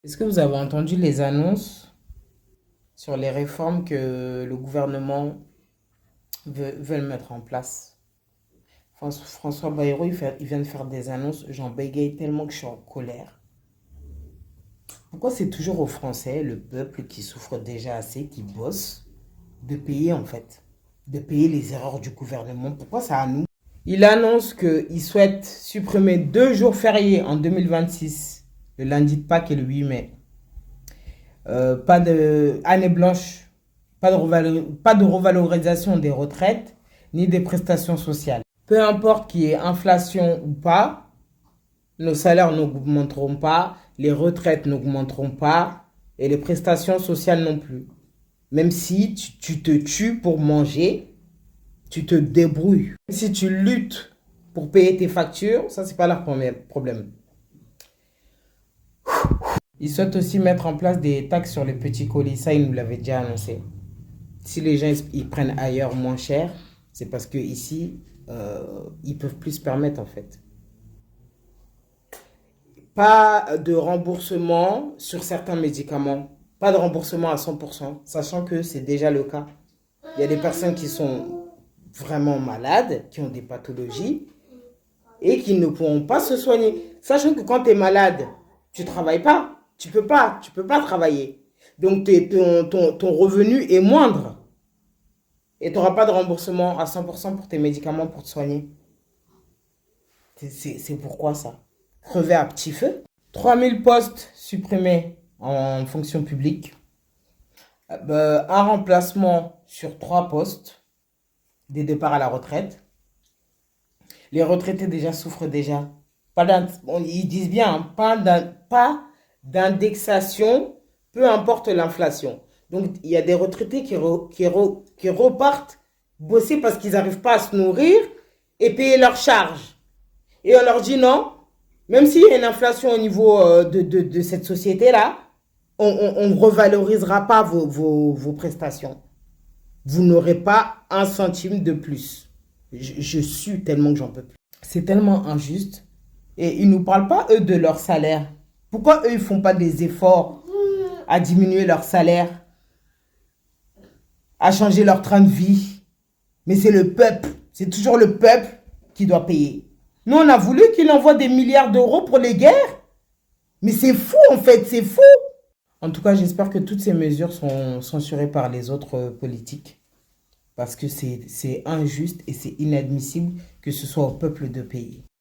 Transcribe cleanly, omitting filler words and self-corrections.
Est-ce que vous avez entendu les annonces sur les réformes que le gouvernement veut mettre en place? François Bayrou, il vient de faire des annonces, j'en bégaye tellement que je suis en colère. Pourquoi c'est toujours aux Français, le peuple qui souffre déjà assez, qui bosse, de payer en fait, de payer les erreurs du gouvernement? Pourquoi c'est à nous? Il annonce qu'il souhaite supprimer 2 jours fériés en 2026, le lundi de Pâques et le 8 mai. Pas de année blanche, pas de revalorisation des retraites ni des prestations sociales. Peu importe qu'il y ait inflation ou pas, nos salaires n'augmenteront pas, les retraites n'augmenteront pas et les prestations sociales non plus. Même si tu te tues pour manger, tu te débrouilles. Même si tu luttes pour payer tes factures, ça c'est pas leur problème. Ils souhaitent aussi mettre en place des taxes sur les petits colis. Ça, ils nous l'avaient déjà annoncé. Si les gens ils prennent ailleurs moins cher, c'est parce que ici, ils peuvent plus se permettre en fait. Pas de remboursement sur certains médicaments. Pas de remboursement à 100%, sachant que c'est déjà le cas. Il y a des personnes qui sont vraiment malades, qui ont des pathologies et qui ne pourront pas se soigner. Sachant que quand tu es malade, tu travailles pas. Tu peux pas travailler. Donc ton revenu est moindre. Et tu n'auras pas de remboursement à 100% pour tes médicaments pour te soigner. C'est pourquoi ça? Crever à petit feu. 3000 postes supprimés en fonction publique. Un remplacement sur 3 postes. Des départs à la retraite. Les retraités déjà souffrent déjà. Ils disent bien, hein, pas d'indexation, peu importe l'inflation. Donc, il y a des retraités qui repartent bosser parce qu'ils n'arrivent pas à se nourrir et payer leurs charges. Et on leur dit non, même s'il y a une inflation au niveau de cette société-là, on ne revalorisera pas vos prestations. Vous n'aurez pas un centime de plus. Je sue tellement que j'en peux plus. C'est tellement injuste. Et ils ne nous parlent pas, eux, de leur salaire. Pourquoi eux, ils ne font pas des efforts à diminuer leur salaire, à changer leur train de vie? Mais c'est le peuple. C'est toujours le peuple qui doit payer. Nous, on a voulu qu'il envoie des milliards d'euros pour les guerres. Mais c'est fou, en fait, c'est fou. En tout cas, j'espère que toutes ces mesures sont censurées par les autres politiques. Parce que c'est injuste et c'est inadmissible que ce soit au peuple de payer.